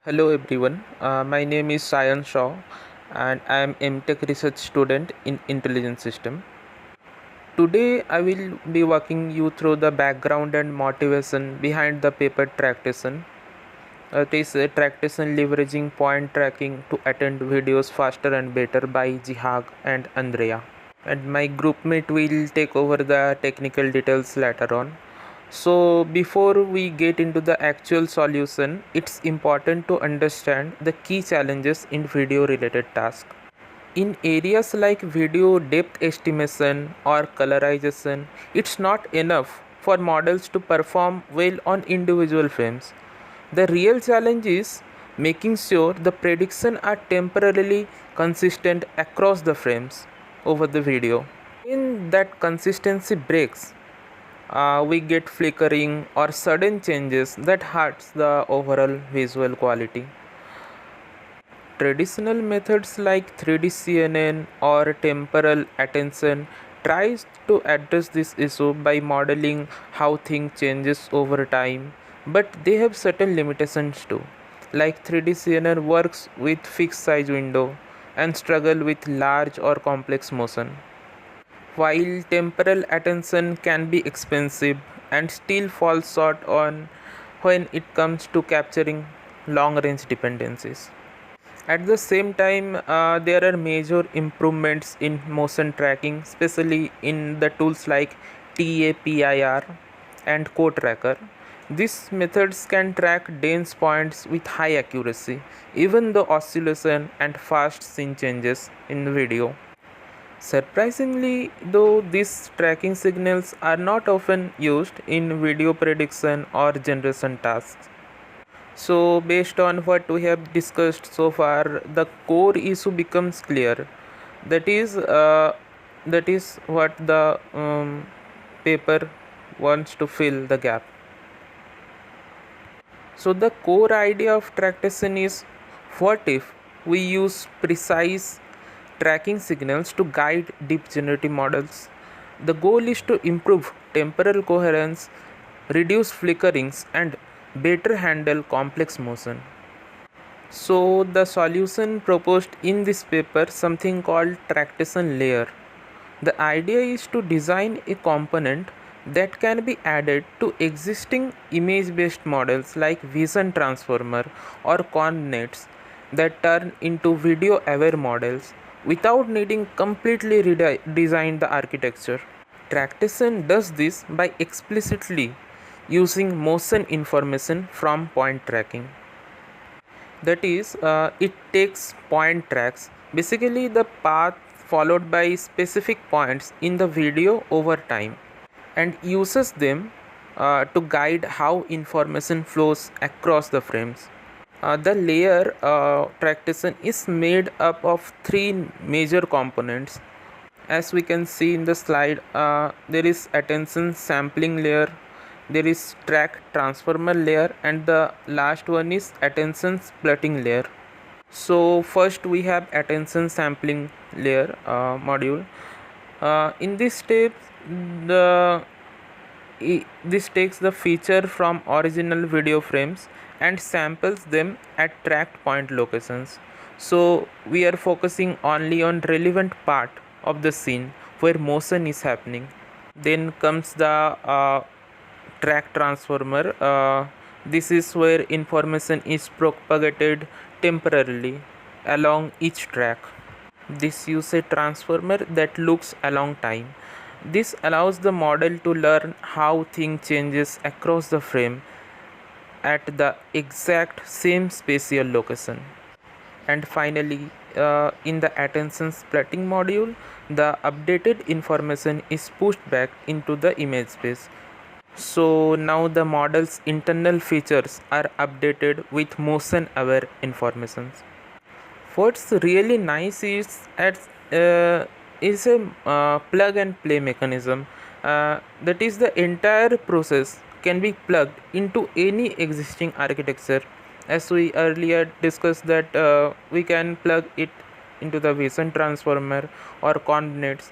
Hello everyone, my name is Sayan Shaw and I am MTech research student in intelligence system. Today I will be walking you through the background and motivation behind the paper Tracktention. It is Tracktention leveraging point tracking to attend videos faster and better by Jihag and Andrea. And my groupmate will take over the technical details later on. So, before we get into the actual solution, it's important to understand the key challenges in video related tasks. In areas like video depth estimation or colorization, it's not enough for models to perform well on individual frames. The real challenge is making sure the predictions are temporarily consistent across the frames over the video. When that consistency breaks, we get flickering or sudden changes that hurts the overall visual quality. Traditional methods like 3D CNN or temporal attention tries to address this issue by modeling how things changes over time, but they have certain limitations too. Like 3D CNN works with fixed size window and struggle with large or complex motion. While temporal attention can be expensive and still falls short on when it comes to capturing long range dependencies. At the same time, there are major improvements in motion tracking, especially in the tools like TAPIR and CoTracker. These methods can track dense points with high accuracy, even the oscillation and fast scene changes in the video. Surprisingly, though, these tracking signals are not often used in video prediction or generation tasks. So, based on what we have discussed so far, the core issue becomes clear. That is, uh, that is what the paper wants to fill the gap. So, the core idea of Tracktention is, what if we use precise tracking signals to guide deep generative models? The goal is to improve temporal coherence, reduce flickerings, and better handle complex motion. So the solution proposed in this paper something called Tracktention layer. The idea is to design a component that can be added to existing image based models like vision transformer or coordinates that turn into video aware models without needing completely redesign the architecture. Tracktention does this by explicitly using motion information from point tracking. That is, it takes point tracks, basically the path followed by specific points in the video over time, and uses them to guide how information flows across the frames. The layer Tracktention is made up of three major components. As we can see in the slide, there is attention sampling layer, there is track transformer layer, and the last one is attention splitting layer. So first we have attention sampling layer module. In this step, the this takes the feature from original video frames and samples them at tracked point locations. So we are focusing only on relevant part of the scene where motion is happening. Then comes the track transformer. This is where information is propagated temporarily along each track. This uses a transformer that looks along time. This allows the model to learn how thing changes across the frame at the exact same spatial location. And finally, in the attention splitting module, the updated information is pushed back into the image space. So now the model's internal features are updated with motion aware information. What's really nice is a plug and play mechanism. That is, the entire process can be plugged into any existing architecture. As we earlier discussed that we can plug it into the vision transformer or coordinates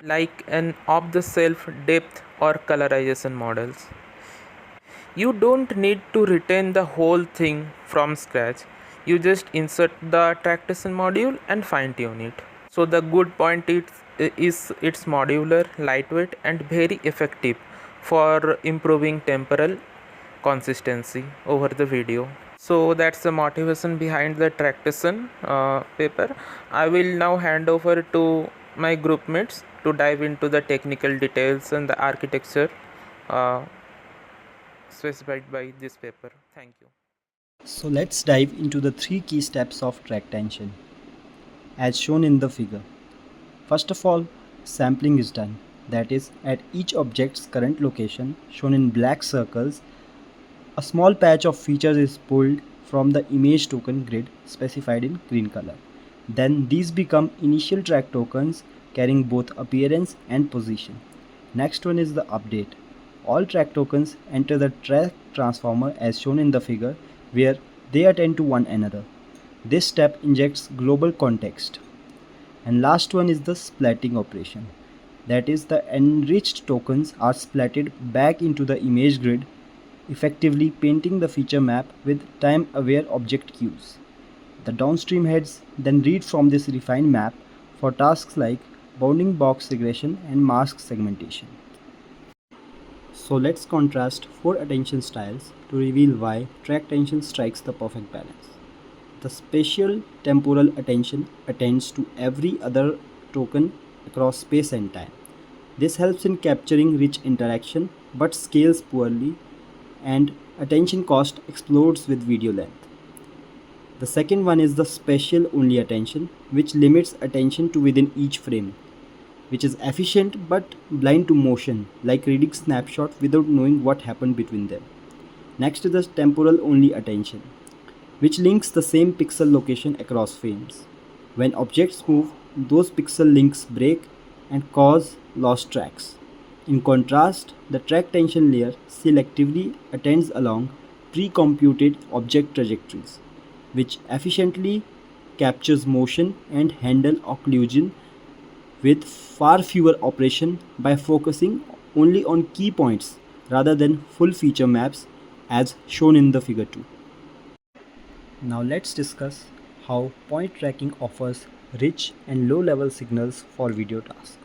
like an off the shelf depth or colorization models. You don't need to retain the whole thing from scratch. You just insert the Tracktention module and fine tune it. So the good point is it's modular, lightweight, and very effective for improving temporal consistency over the video. So that's the motivation behind the Tracktention paper. I will now hand over to my group mates to dive into the technical details and the architecture uh, specified by this paper. Thank you. So let's dive into the 3 key steps of Tracktention as shown in the figure. First of all, sampling is done. That is, at each object's current location, shown in black circles, a small patch of features is pulled from the image token grid specified in green color. Then these become initial track tokens carrying both appearance and position. Next one is the update. All track tokens enter the track transformer as shown in the figure, where they attend to one another. This step injects global context. And last one is the splatting operation. That is, the enriched tokens are splatted back into the image grid, effectively painting the feature map with time-aware object cues. The downstream heads then read from this refined map for tasks like bounding box regression and mask segmentation. So let's contrast 4 attention styles to reveal why Tracktention strikes the perfect balance. The spatial temporal attention attends to every other token across space and time. This helps in capturing rich interaction but scales poorly, and attention cost explodes with video length. The second one is the spatial only attention, which limits attention to within each frame, which is efficient but blind to motion, like reading snapshot without knowing what happened between them. Next is the temporal only attention, which links the same pixel location across frames. When objects move, those pixel links break and cause lost tracks. In contrast, the Tracktention layer selectively attends along pre-computed object trajectories, which efficiently captures motion and handle occlusion with far fewer operations by focusing only on key points rather than full feature maps as shown in the figure 2. Now let's discuss how point tracking offers rich and low level signals for video tasks.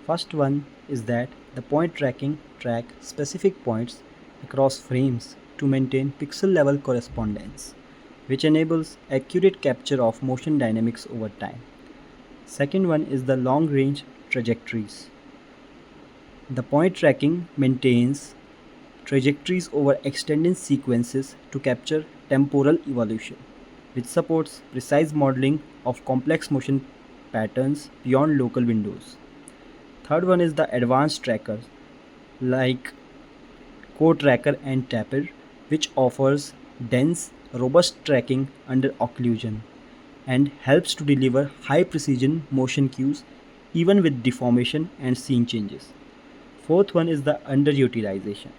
First one is that the point tracking track specific points across frames to maintain pixel level correspondence, which enables accurate capture of motion dynamics over time. Second one is the long range trajectories. The point tracking maintains trajectories over extended sequences to capture temporal evolution, which supports precise modeling of complex motion patterns beyond local windows. Third one is the advanced trackers like Co-Tracker and Tapir, which offers dense, robust tracking under occlusion and helps to deliver high precision motion cues even with deformation and scene changes. Fourth one is the underutilization.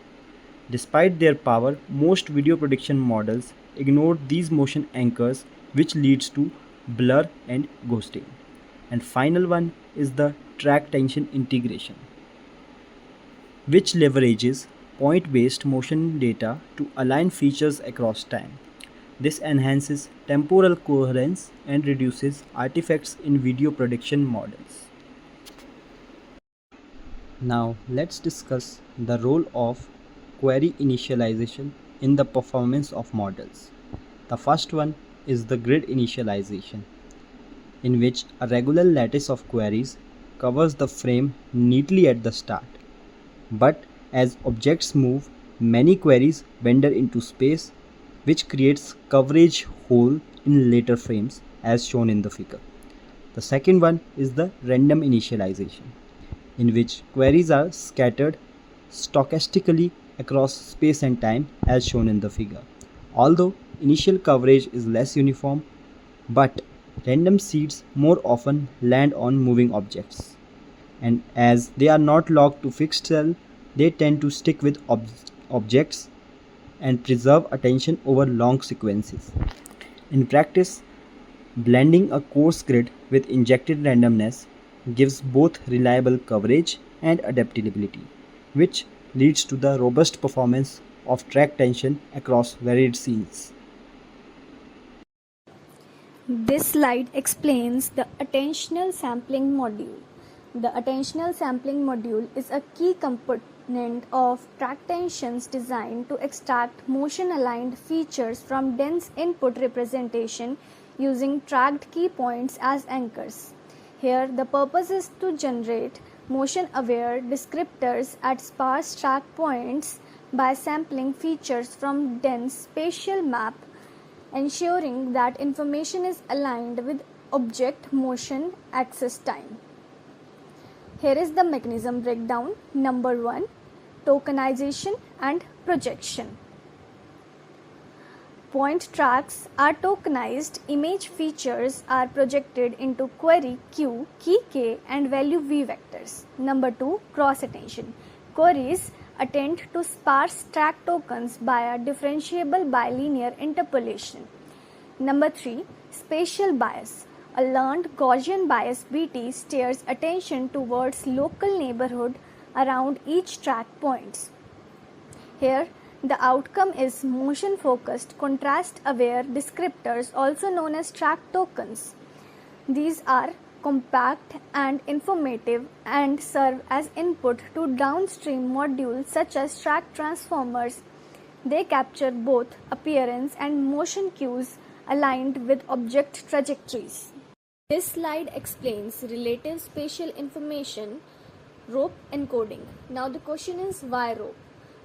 Despite their power, most video prediction models ignore these motion anchors, which leads to blur and ghosting. And final one is the Tracktention integration, which leverages point-based motion data to align features across time. This enhances temporal coherence and reduces artifacts in video prediction models. Now let's discuss the role of query initialization in the performance of models. The first one is the grid initialization, in which a regular lattice of queries covers the frame neatly at the start. But as objects move, many queries wander into space, which creates coverage hole in later frames as shown in the figure. The second one is the random initialization, in which queries are scattered stochastically across space and time as shown in the figure. Although initial coverage is less uniform, but random seeds more often land on moving objects, and as they are not locked to fixed cell, they tend to stick with objects and preserve attention over long sequences. In practice, blending a coarse grid with injected randomness gives both reliable coverage and adaptability, which leads to the robust performance of track tension across varied scenes. This slide explains the attentional sampling module. The attentional sampling module is a key component of Tracktention's design to extract motion-aligned features from dense input representation using tracked key points as anchors. Here, the purpose is to generate motion-aware descriptors at sparse track points by sampling features from dense spatial map, ensuring that information is aligned with object motion axis time. Here is the mechanism breakdown. Number 1, tokenization and projection. Point tracks are tokenized. Image features are projected into query Q, key K and value V vectors. Number 2, cross attention. Queries attend to sparse track tokens by a differentiable bilinear interpolation. Number 3, spatial bias. A learned Gaussian bias BT steers attention towards local neighborhood around each track points. Here, the outcome is motion-focused, contrast-aware descriptors, also known as track tokens. These are compact and informative and serve as input to downstream modules such as track transformers. They capture both appearance and motion cues aligned with object trajectories. This slide explains relative spatial information, rope encoding. Now the question is, why rope?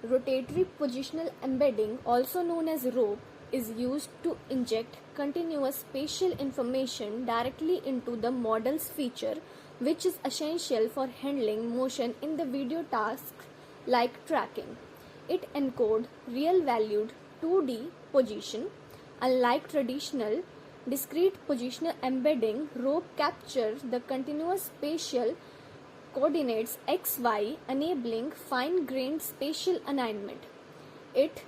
Rotatory positional embedding, also known as rope, is used to inject continuous spatial information directly into the model's feature, which is essential for handling motion in the video tasks like tracking. It encodes real-valued 2D position. Unlike traditional discrete positional embedding, rope captures the continuous spatial coordinates XY, enabling fine-grained spatial alignment. It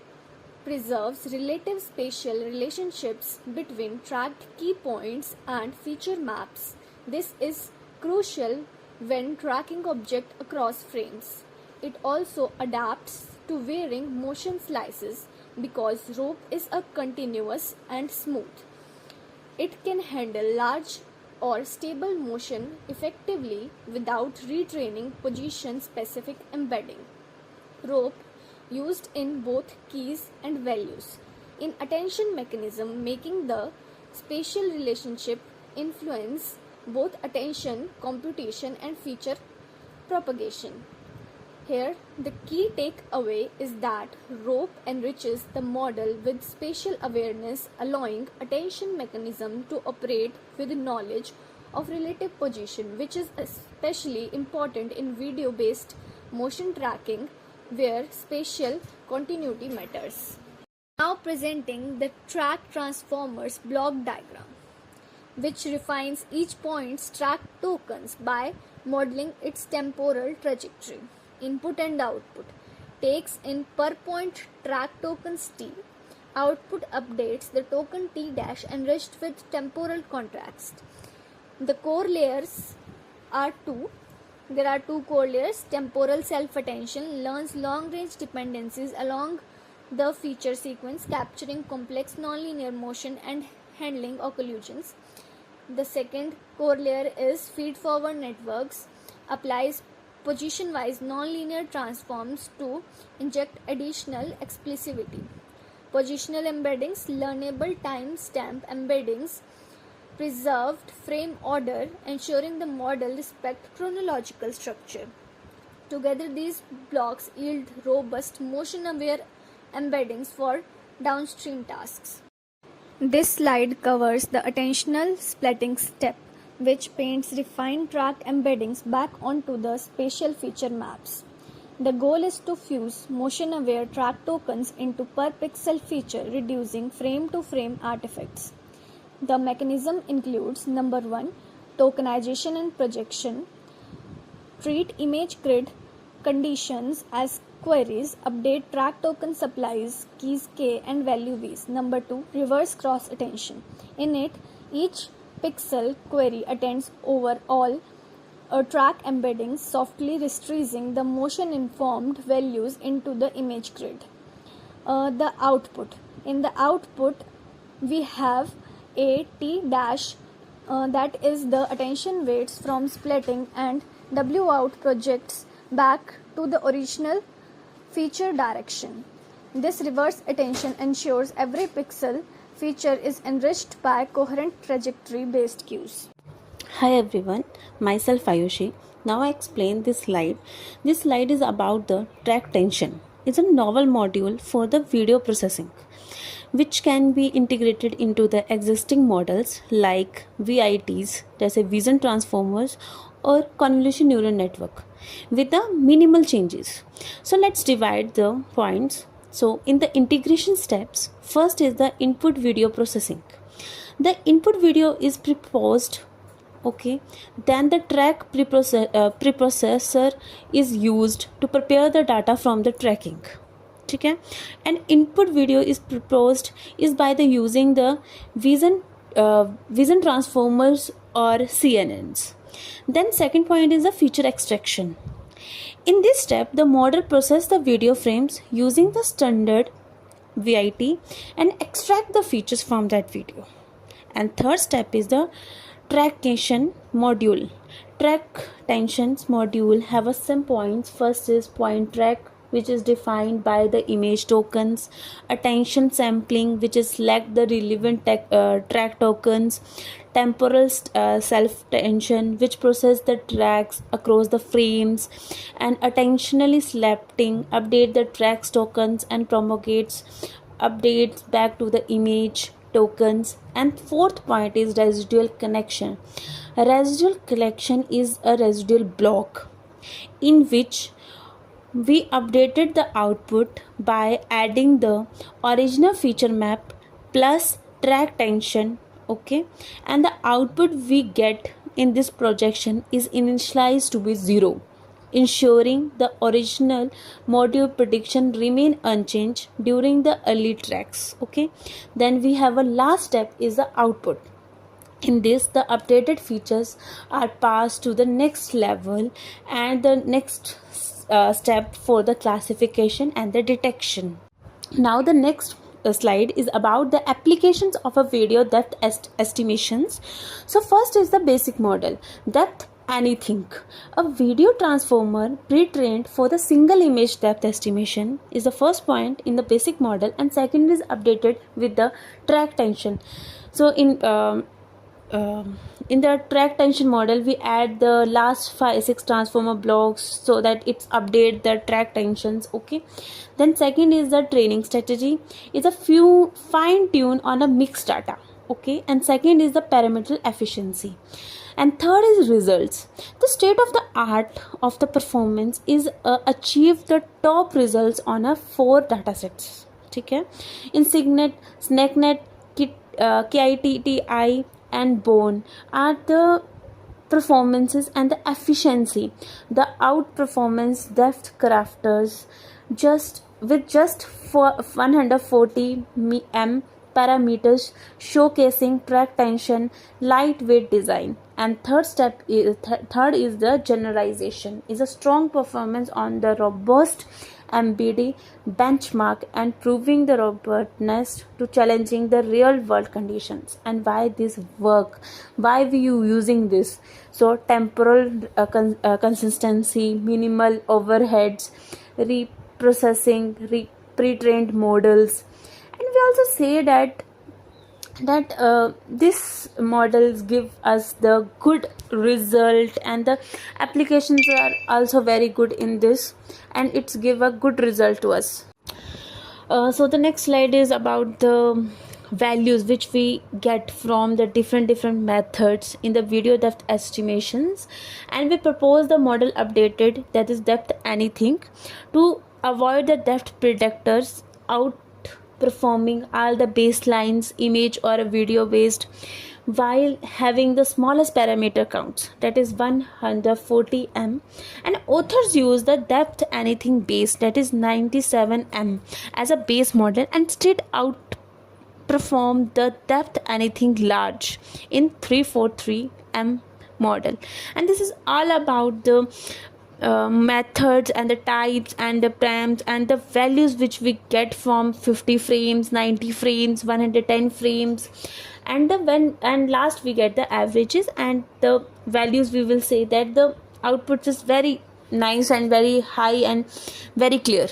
preserves relative spatial relationships between tracked key points and feature maps. This is crucial when tracking objects across frames. It also adapts to varying motion slices because rope is a continuous and smooth. It can handle large or stable motion effectively without retraining position-specific embedding. Rope used in both keys and values in attention mechanism, making the spatial relationship influence both attention, computation and feature propagation. Here, the key takeaway is that rope enriches the model with spatial awareness, allowing attention mechanism to operate with knowledge of relative position, which is especially important in video-based motion tracking where spatial continuity matters. Now presenting the track transformers block diagram, which refines each point's track tokens by modeling its temporal trajectory. Input and output takes in per point track tokens T. Output updates the token T dash enriched with temporal contrast. The core layers are two. There are two core layers. Temporal self-attention learns long-range dependencies along the feature sequence, capturing complex nonlinear motion and handling occlusions. The second core layer is feed-forward networks, applies position-wise nonlinear transforms to inject additional explicitity. Positional embeddings, learnable timestamp embeddings, preserved frame order, ensuring the model respects chronological structure. Together, these blocks yield robust motion-aware embeddings for downstream tasks. This slide covers the attentional splitting step, which paints refined track embeddings back onto the spatial feature maps. The goal is to fuse motion-aware track tokens into per-pixel feature, reducing frame-to-frame artifacts. The mechanism includes number 1, tokenization and projection. Treat image grid conditions as queries, update track token supplies, keys K and value V's. Number 2, reverse cross attention. In it, each pixel query attends over all track embeddings, softly restringing the motion-informed values into the image grid. the output. In the output, we have a t dash, that is the attention weights from splitting, and w out projects back to the original feature direction. This reverse attention ensures every pixel feature is enriched by coherent trajectory based cues. Hi everyone, myself Ayushi. Now I explain this slide. This slide is about the Tracktention. It's a novel module for the video processing, which can be integrated into the existing models like VITs, that's a vision transformers, or convolution neural network with the minimal changes. So let's divide the points. So in the integration steps, first is the input video processing. The input video is proposed, okay, then the preprocessor is used to prepare the data from the tracking. Okay, and input video is proposed is by the using the vision transformers or CNNs. Then second point is the feature extraction. In this step, the model process the video frames using the standard VIT and extract the features from that video. And third step is the Tracktention module. Tracktensions module have some points. First is point track, which is defined by the image tokens, attention sampling, which is select the relevant track tokens, temporal self-tension, which process the tracks across the frames, and attentionally selecting, update the tracks tokens and promulgates updates back to the image tokens. And fourth point is residual connection. A residual collection is a residual block in which we updated the output by adding the original feature map plus Tracktention, okay, and the output we get in this projection is initialized to be 0, ensuring the original module prediction remain unchanged during the early tracks. Okay, then we have a last step is the output. In this, the updated features are passed to the next level and the next step for the classification and the detection. Now the next slide is about the applications of a video depth estimations. So first is the basic model depth anything. A video transformer pre-trained for the single image depth estimation is the first point in the basic model, and second is updated with the Tracktention. So in the Tracktention model, we add the last 5-6 transformer blocks so that it's update the Tracktensions. Okay, then second is the training strategy. It's a few fine tune on a mixed data. Okay, and second is the parameter efficiency, and third is results. The state of the art of the performance is achieve the top results on a 4 datasets. Okay, in SIGNET, SNECnet, KITTI and Bone are the performances and the efficiency. The outperformance depth crafters just for 140 m parameters, showcasing Tracktention lightweight design. And third is the generalization, is a strong performance on the robust MBD benchmark and proving the robustness to challenging the real world conditions. And why this work, why we you using this? So temporal consistency, minimal overheads, reprocessing, pre-trained models. And we also say that this models give us the good result, and the applications are also very good in this, and it's give a good result to us. So the next slide is about the values which we get from the different methods in the video depth estimations, and we propose the model updated, that is depth anything, to avoid the depth predictors outperforming all the baselines image or a video based, while having the smallest parameter counts, that is 140 m, and authors use the depth anything base, that is 97 m as a base model, and still outperform the depth anything large in 343 m model. And this is all about the methods and the types and the params and the values which we get from 50 frames, 90 frames, 110 frames, and the when and last we get the averages and the values. We will say that the output is very nice and very high and very clear.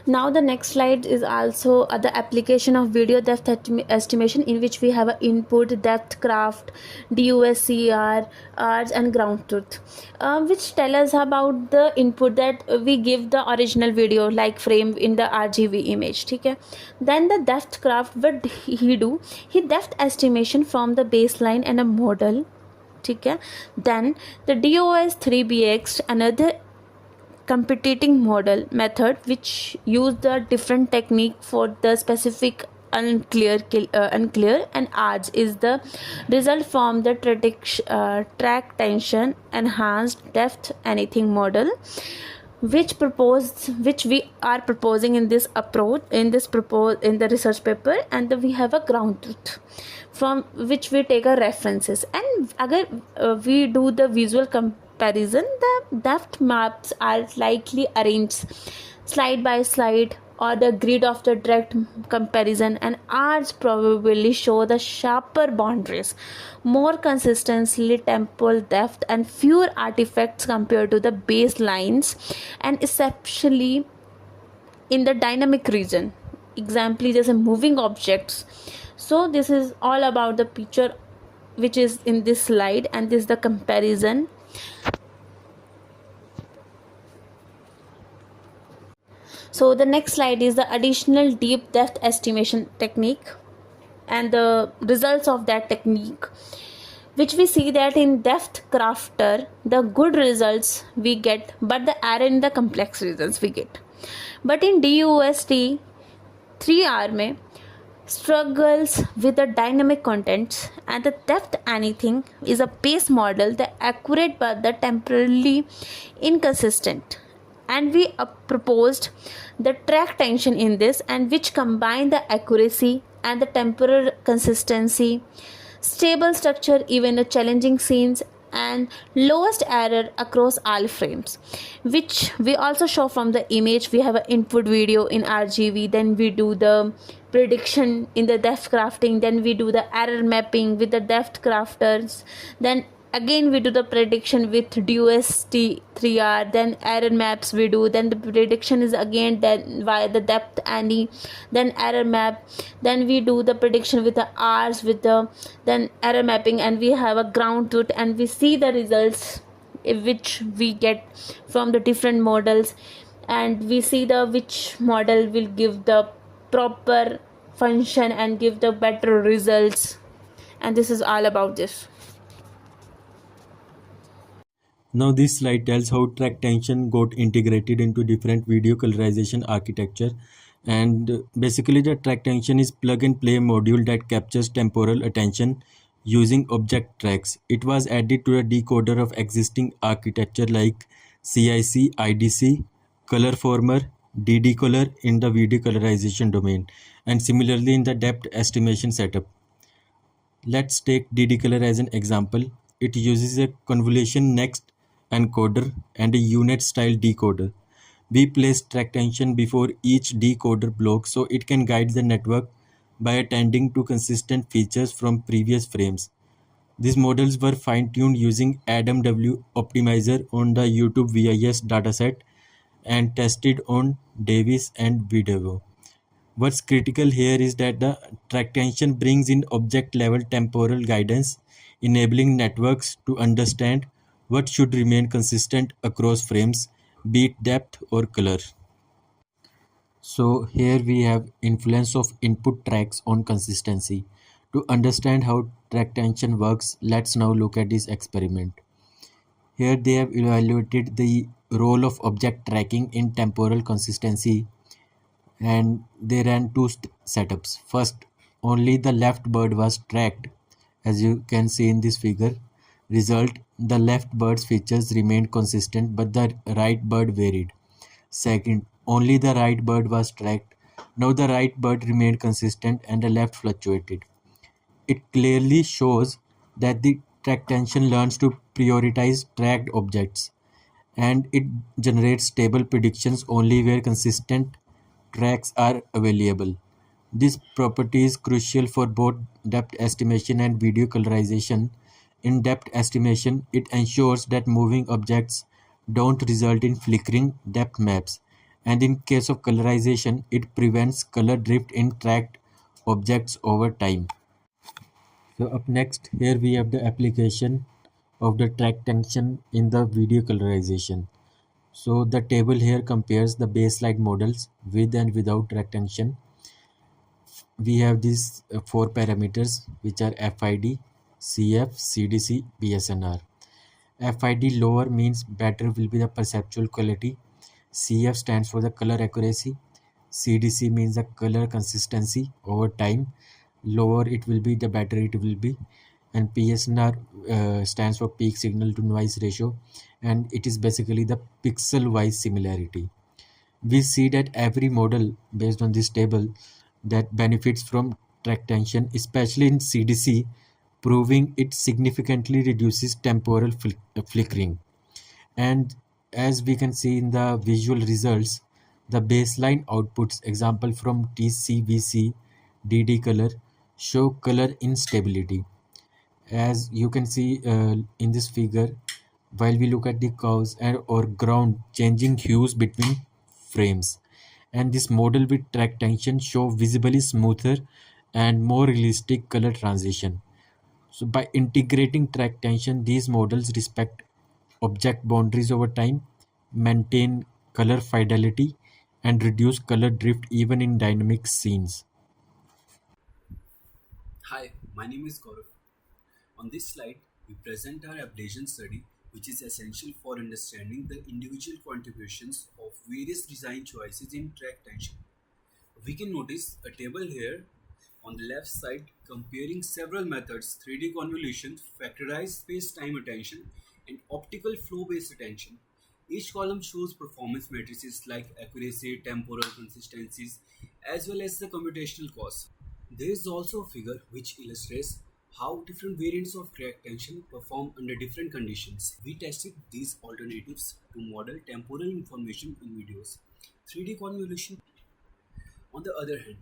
Now the next slide is also the application of video depth estimation, in which we have a input, depth, craft, DOSCR, Rs and ground truth, which tell us about the input that we give the original video like frame in the RGB image. Okay, then the depth craft, what he do, he depth estimation from the baseline and a model. Okay, then the DOS 3BX, another competing model method which use the different technique for the specific unclear, and R's is the result from the track tension enhanced depth anything model, which we are proposing in this approach in the research paper. And we have a ground truth from which we take a references, and agar we do the visual comparison, the depth maps are likely arranged slide by slide or the grid of the direct comparison, and R's probably show the sharper boundaries, more consistently temporal depth and fewer artifacts compared to the baselines, and especially in the dynamic region, example there's a moving objects. So this is all about the picture which is in this slide, and this is the comparison. So the next slide is the additional deep depth estimation technique and the results of that technique, which we see that in depth crafter the good results we get, but the error in the complex results we get. But in DOST 3R में struggles with the dynamic contents, and the depth anything is a base model, the accurate but the temporarily inconsistent. And we proposed the track tension in this, and which combine the accuracy and the temporal consistency, stable structure even the challenging scenes, and lowest error across all frames, which we also show from the image. We have an input video in RGB, then we do the prediction in the depth crafting, then we do the error mapping with the depth crafters, then again we do the prediction with DOST 3R, then error maps we do, then the prediction is again then via the depth any, then error map, then we do the prediction with the R's with the then error mapping, and we have a ground truth, and we see the results which we get from the different models, and we see the which model will give the proper function and give the better results. And this is all about this. Now this slide tells how Tracktention got integrated into different video colorization architecture, and basically the Tracktention is plug and play module that captures temporal attention using object tracks. It was added to a decoder of existing architecture like CIC, IDC, color former, DD color in the video colorization domain, and similarly in the depth estimation setup. Let's take DD color as an example. It uses a convolution next encoder and a unit style decoder. We place Tracktention before each decoder block so it can guide the network by attending to consistent features from previous frames. These models were fine-tuned using AdamW optimizer on the YouTube VIS dataset and tested on Davis and Videvo. What's critical here is that the Tracktention brings in object-level temporal guidance, enabling networks to understand what should remain consistent across frames, be it depth or color. So here we have influence of input tracks on consistency. To understand how Tracktention works, let's now look at this experiment. Here they have evaluated the role of object tracking in temporal consistency, and they ran two setups. First, only the left bird was tracked, as you can see in this figure. Result, the left bird's features remained consistent but the right bird varied. Second, only the right bird was tracked. Now the right bird remained consistent and the left fluctuated. It clearly shows that the Tracktention learns to prioritize tracked objects. and it generates stable predictions only where consistent tracks are available. This property is crucial for both depth estimation and video colorization. In depth estimation, it ensures that moving objects don't result in flickering depth maps, and in case of colorization, it prevents color drift in tracked objects over time. So up next, here we have the application of the track tension in the video colorization. So the table here compares the baseline models with and without track tension. We have these four parameters which are FID, CF, CDC, PSNR. FID lower means better will be the perceptual quality. CF stands for the color accuracy. CDC means the color consistency over time. Lower it will be, the better it will be. And PSNR stands for peak signal to noise ratio, and it is basically the pixel wise similarity. We see that every model based on this table that benefits from track tension, especially in CDC, proving it significantly reduces temporal flickering. And as we can see in the visual results, the baseline outputs, example from TCVC, DD color, show color instability. As you can see in this figure, while we look at the curves and or ground changing hues between frames, and this model with track tension show visibly smoother and more realistic color transition. So by integrating track tension, these models respect object boundaries over time, maintain color fidelity, and reduce color drift even in dynamic scenes. Hi, my name is Gaurav. On this slide, we present our ablation study, which is essential for understanding the individual contributions of various design choices in track tension. We can notice a table here on the left side comparing several methods: 3D convolution, factorized space-time attention, and optical flow-based attention. Each column shows performance matrices like accuracy, temporal consistencies, as well as the computational cost. There is also a figure which illustrates how different variants of track tension perform under different conditions. We tested these alternatives to model temporal information in videos. 3D convolution, on the other hand,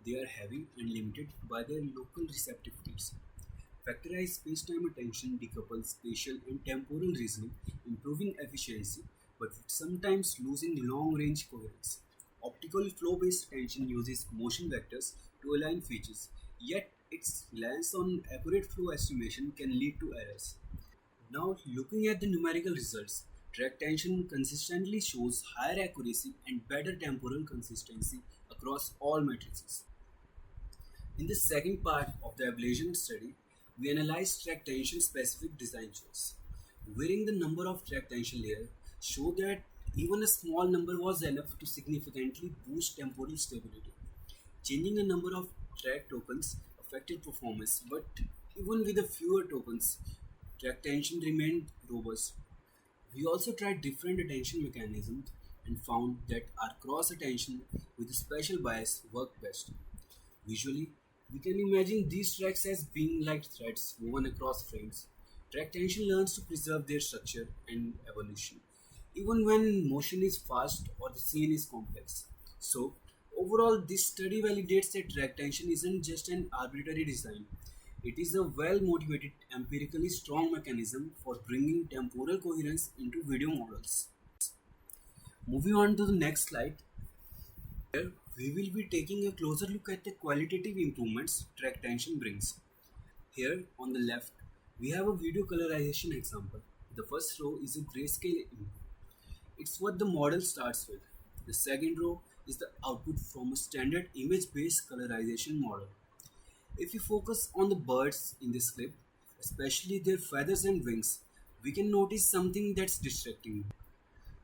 they are heavy and limited by their local receptivities. Factorized spacetime attention decouples spatial and temporal reasoning, improving efficiency, but sometimes losing long-range coherence. Optical flow-based attention uses motion vectors to align features, yet its reliance on accurate flow estimation can lead to errors. Now, looking at the numerical results, track tension consistently shows higher accuracy and better temporal consistency across all matrices. In the second part of the ablation study, we analyzed track tension specific design choice. Varying the number of track tension layers showed that even a small number was enough to significantly boost temporal stability. Changing the number of track tokens affected performance, but even with a fewer tokens, track tension remained robust. We also tried different attention mechanisms and found that our cross attention with a special bias worked best. Visually, we can imagine these tracks as being like threads woven across frames. Track tension learns to preserve their structure and evolution, even when motion is fast or the scene is complex. So, overall, this study validates that track tension isn't just an arbitrary design. It is a well motivated, empirically strong mechanism for bringing temporal coherence into video models. Moving on to the next slide, here, we will be taking a closer look at the qualitative improvements track tension brings. Here on the left, we have a video colorization example. The first row is a grayscale image. It's what the model starts with. The second row is the output from a standard image-based colorization model. If you focus on the birds in this clip, especially their feathers and wings, we can notice something that's distracting.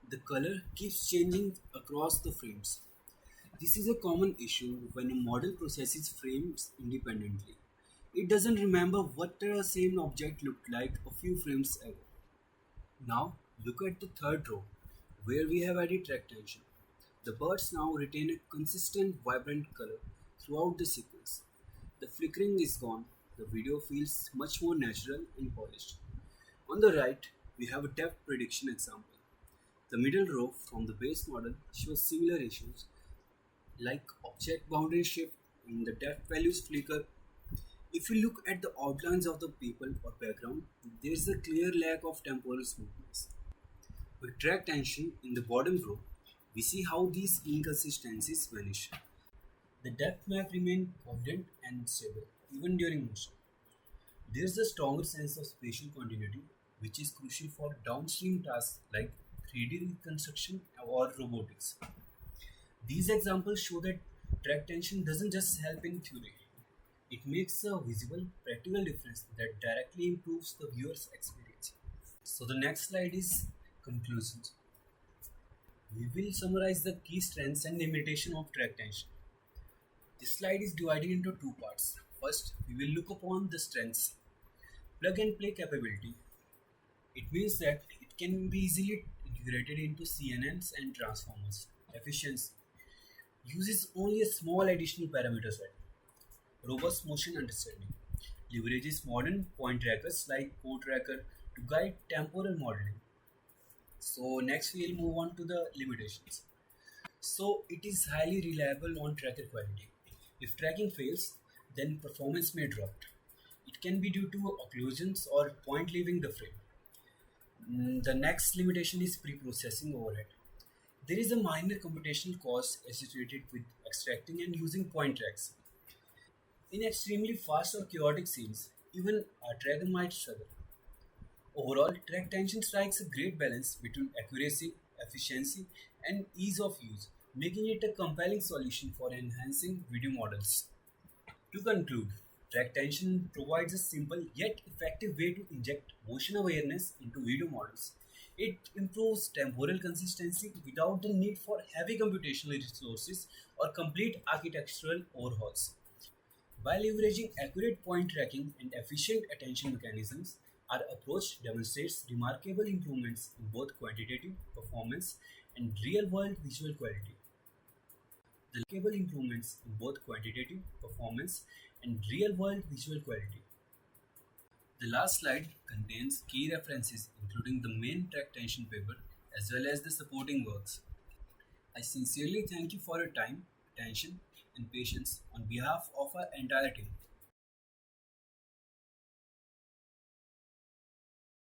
The color keeps changing across the frames. This is a common issue when a model processes frames independently. It doesn't remember what the same object looked like a few frames ago. Now, look at the third row, where we have added track tension. The birds now retain a consistent, vibrant color throughout the sequence. The flickering is gone. The video feels much more natural and polished. On the right, we have a depth prediction example. The middle row from the base model shows similar issues like object boundary shift and the depth values flicker. If you look at the outlines of the people or background, there is a clear lack of temporal smoothness. With track tension in the bottom row, we see how these inconsistencies vanish. The depth map remains coherent and stable even during motion. There is a stronger sense of spatial continuity, which is crucial for downstream tasks like 3D reconstruction or robotics. These examples show that track tension doesn't just help in theory, it makes a visible, practical difference that directly improves the viewer's experience. So, the next slide is conclusions. We will summarize the key strengths and limitation of track tension. This slide is divided into two parts. First, we will look upon the strengths. Plug and play capability. It means that it can be easily integrated into CNNs and transformers. Efficiency uses only a small additional parameter set. Robust motion understanding leverages modern point trackers like Code Tracker to guide temporal modeling. So next we'll move on to the limitations. So it is highly reliable on tracker quality. If tracking fails, then performance may drop. It can be due to occlusions or point leaving the frame. The next limitation is pre-processing overhead. There is a minor computational cost associated with extracting and using point tracks. In extremely fast or chaotic scenes, even a tracker might struggle. Overall, track tension strikes a great balance between accuracy, efficiency, and ease of use, making it a compelling solution for enhancing video models. To conclude, track tension provides a simple yet effective way to inject motion awareness into video models. It improves temporal consistency without the need for heavy computational resources or complete architectural overhauls. By leveraging accurate point tracking and efficient attention mechanisms, our approach demonstrates remarkable improvements in both quantitative performance and real-world visual quality. The remarkable improvements in both quantitative performance and real-world visual quality. The last slide contains key references including the main track tension paper as well as the supporting works. I sincerely thank you for your time, attention, and patience on behalf of our entire team.